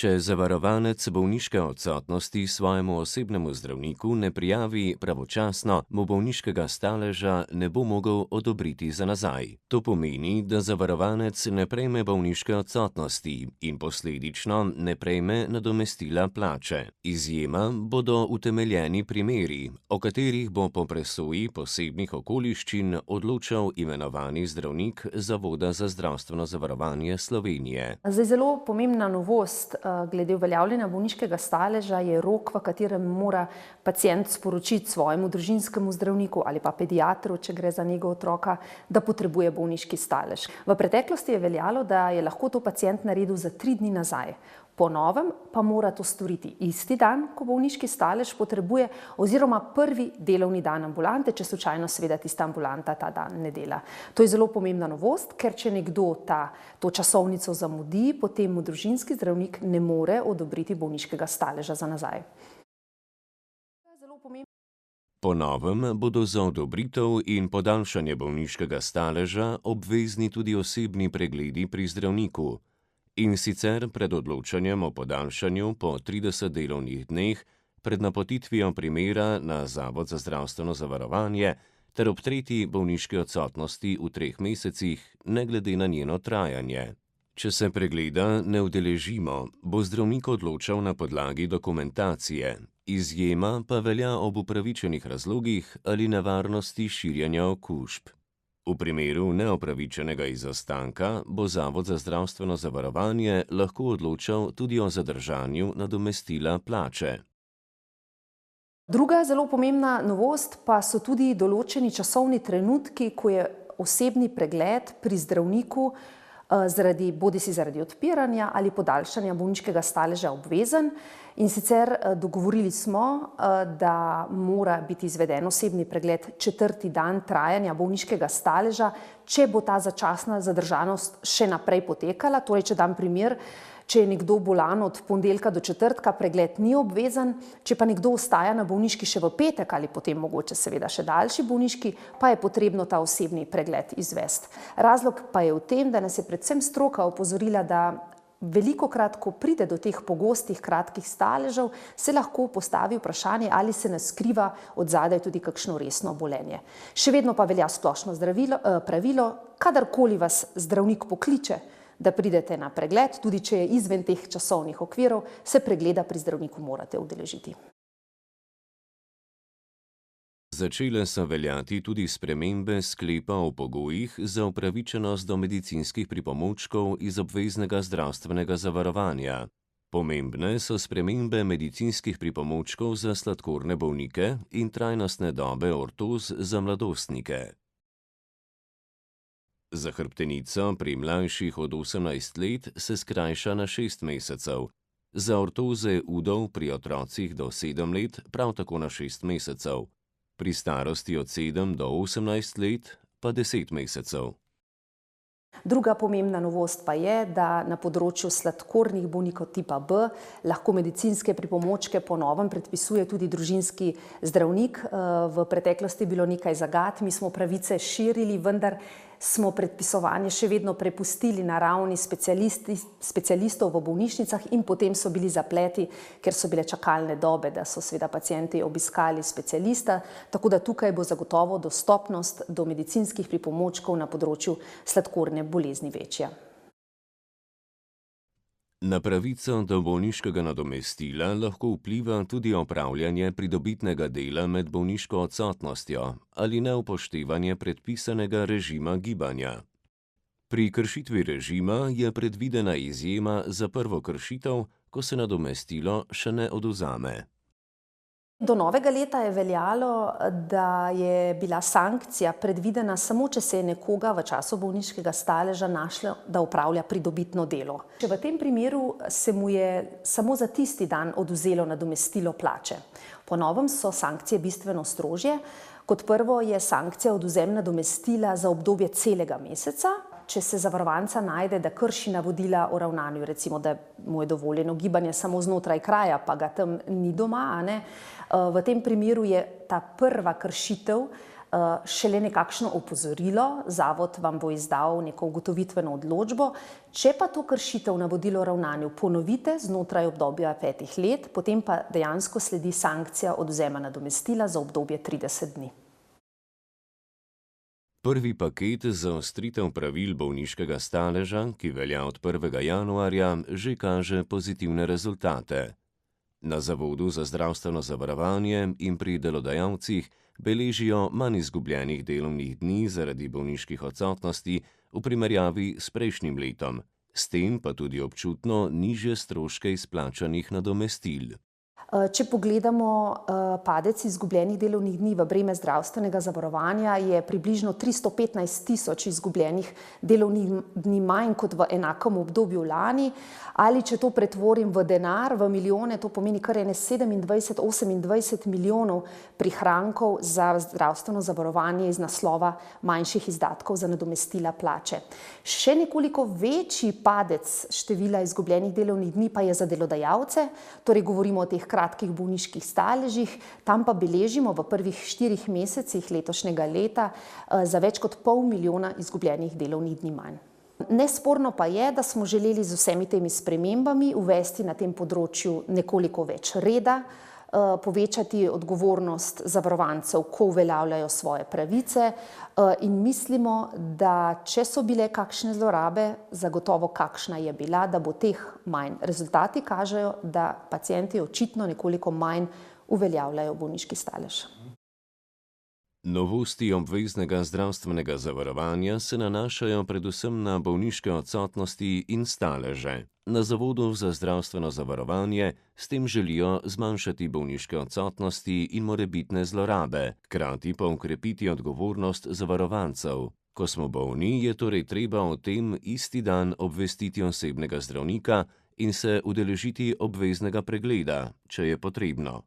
Če zavarovanec bolniške odsotnosti svojemu osebnemu zdravniku ne prijavi pravočasno, mu bolniškega staleža ne bo mogel odobriti za nazaj. To pomeni, da zavarovanec ne prejme bolniške odsotnosti in posledično ne prejme nadomestila plače. Izjema bodo utemeljeni primeri, o katerih bo po presoji posebnih okoliščin odločal imenovani zdravnik Zavoda za zdravstveno zavarovanje Slovenije. Zdaj, zelo pomembna novost glede uveljavljanja bolniškega staleža je rok, v katerem mora pacient sporočiti svojemu družinskemu zdravniku ali pa pediatru, če gre za njegov otroka, da potrebuje bolniški stalež. V preteklosti je veljalo, da je lahko to pacient naredil za 3 dni nazaj. Po novem pa mora to storiti isti dan, ko bolniški stalež potrebuje, oziroma prvi delovni dan ambulante, če slučajno seveda tista ambulanta ta dan ne dela. To je zelo pomembna novost, ker če nekdo to časovnico zamudi, potem mu družinski zdravnik ne more odobriti bolniškega staleža za nazaj. Po novem bodo za odobritev in podaljšanje bolniškega staleža obvezni tudi osebni pregledi pri zdravniku. In sicer pred odločanjem o podaljšanju po 30 delovnih dneh, pred napotitvijo primera na Zavod za zdravstveno zavarovanje ter ob tretji bolniški odsotnosti v 3 mesecih, ne glede na njeno trajanje. Če se pregleda ne udeležimo, bo zdravnik odločal na podlagi dokumentacije. Izjema pa velja ob upravičenih razlogih ali nevarnosti širjenja okužb. V primeru neopravičenega izostanka bo Zavod za zdravstveno zavarovanje lahko odločal tudi o zadržanju nadomestila plače. Druga zelo pomembna novost pa so tudi določeni časovni trenutki, ko je osebni pregled pri zdravniku bodisi zaradi odpiranja ali podaljšanja bolniškega staleža obvezen. In sicer dogovorili smo, da mora biti izveden osebni pregled 4. dan trajanja bolniškega staleža, če bo ta začasna zadržanost še naprej potekala. Torej, če dam primer, če je nekdo bolan od ponedeljka do četrtka, pregled ni obvezen, če pa nekdo ostaja na bolniški še v petek ali potem mogoče seveda še daljši bolniški, pa je potrebno ta osebni pregled izvesti. Razlog pa je v tem, da nas je predvsem stroka opozorila, da velikokrat, ko pride do teh pogostih kratkih staležev, se lahko postavi vprašanje, ali se ne skriva odzadaj tudi kakšno resno obolenje. Še vedno pa velja splošno pravilo, kadarkoli vas zdravnik pokliče, da pridete na pregled, tudi če je izven teh časovnih okvirov, se pregleda pri zdravniku morate udeležiti. Začele so veljati tudi spremembe sklepa o pogojih za upravičenost do medicinskih pripomočkov iz obveznega zdravstvenega zavarovanja. Pomembne so spremembe medicinskih pripomočkov za sladkorne bolnike in trajnostne dobe ortoz za mladostnike. Za hrbtenico pri mlajših od 18 let se skrajša na 6 mesecev, za ortoze udov pri otrocih do 7 let prav tako na 6 mesecev. Pri starosti od 7 do 18 let pa 10 mesecev. Druga pomembna novost pa je, da na področju sladkornih bolnikov tipa B lahko medicinske pripomočke po novem predpisuje tudi družinski zdravnik. V preteklosti je bilo nekaj zagat, mi smo pravice širili, vendar smo predpisovanje še vedno prepustili na ravni specialistov v bolnišnicah in potem so bili zapleti, ker so bile čakalne dobe, da so seveda pacienti obiskali specialista, tako da tukaj bo zagotovo dostopnost do medicinskih pripomočkov na področju sladkorne bolezni večja. Na pravico do bolniškega nadomestila lahko vpliva tudi opravljanje pridobitnega dela med bolniško odsotnostjo ali neupoštevanje predpisanega režima gibanja. Pri kršitvi režima je predvidena izjema za prvo kršitev, ko se nadomestilo še ne odvzame. Do novega leta je veljalo, da je bila sankcija predvidena samo, če se je nekoga v času bolniškega staleža našlo, da opravlja pridobitno delo. Če v tem primeru se mu je samo za tisti dan odvzelo nadomestilo plače. Po novem so sankcije bistveno strožje. Kot prvo je sankcija odvzem nadomestila za obdobje celega meseca. Če se zavarovanca najde, da krši navodila o ravnanju, recimo, da mu je dovoljeno gibanje samo znotraj kraja, pa ga tam ni doma, v tem primeru je ta prva kršitev šele nekakšno opozorilo, zavod vam bo izdal neko ugotovitveno odločbo. Če pa to kršitev navodilo o ravnanju ponovite znotraj obdobja 5 let, potem pa dejansko sledi sankcija odvzema nadomestila za obdobje 30 dni. Prvi paket zaostritev pravil bolniškega staleža, ki velja od 1. januarja, že kaže pozitivne rezultate. Na Zavodu za zdravstveno zavarovanje in pri delodajalcih beležijo manj izgubljenih delovnih dni zaradi bolniških odsotnosti v primerjavi s prejšnjim letom, s tem pa tudi občutno nižje stroške izplačanih nadomestil. Če pogledamo padec izgubljenih delovnih dni v breme zdravstvenega zavarovanja, je približno 315.000 izgubljenih delovnih dni manj kot v enakem obdobju lani, ali če to pretvorim v denar, v milijone, to pomeni kar 27–28 milijonov prihrankov za zdravstveno zavarovanje iz naslova manjših izdatkov za nadomestila plače. Še nekoliko večji padec števila izgubljenih delovnih dni pa je za delodajalce, torej govorimo o teh kratkih bolniških staležih, tam pa beležimo v prvih 4 mesecih letošnjega leta za več kot 500.000 izgubljenih delovnih dni manj. Nesporno pa je, da smo želeli z vsemi temi spremembami uvesti na tem področju nekoliko več reda, povečati odgovornost zavarovancev, ko uveljavljajo svoje pravice, in mislimo, da če so bile kakšne zlorabe, zagotovo kakšna je bila, da bo teh manj. Rezultati kažejo, da pacienti očitno nekoliko manj uveljavljajo bolniški stalež. Novosti obveznega zdravstvenega zavarovanja se nanašajo predvsem na bolniške odsotnosti in staleže. Na Zavodu za zdravstveno zavarovanje s tem želijo zmanjšati bolniške odsotnosti in morebitne zlorabe, hkrati pa okrepiti odgovornost zavarovancev. Ko smo bolni, je torej treba o tem isti dan obvestiti osebnega zdravnika in se udeležiti obveznega pregleda, če je potrebno.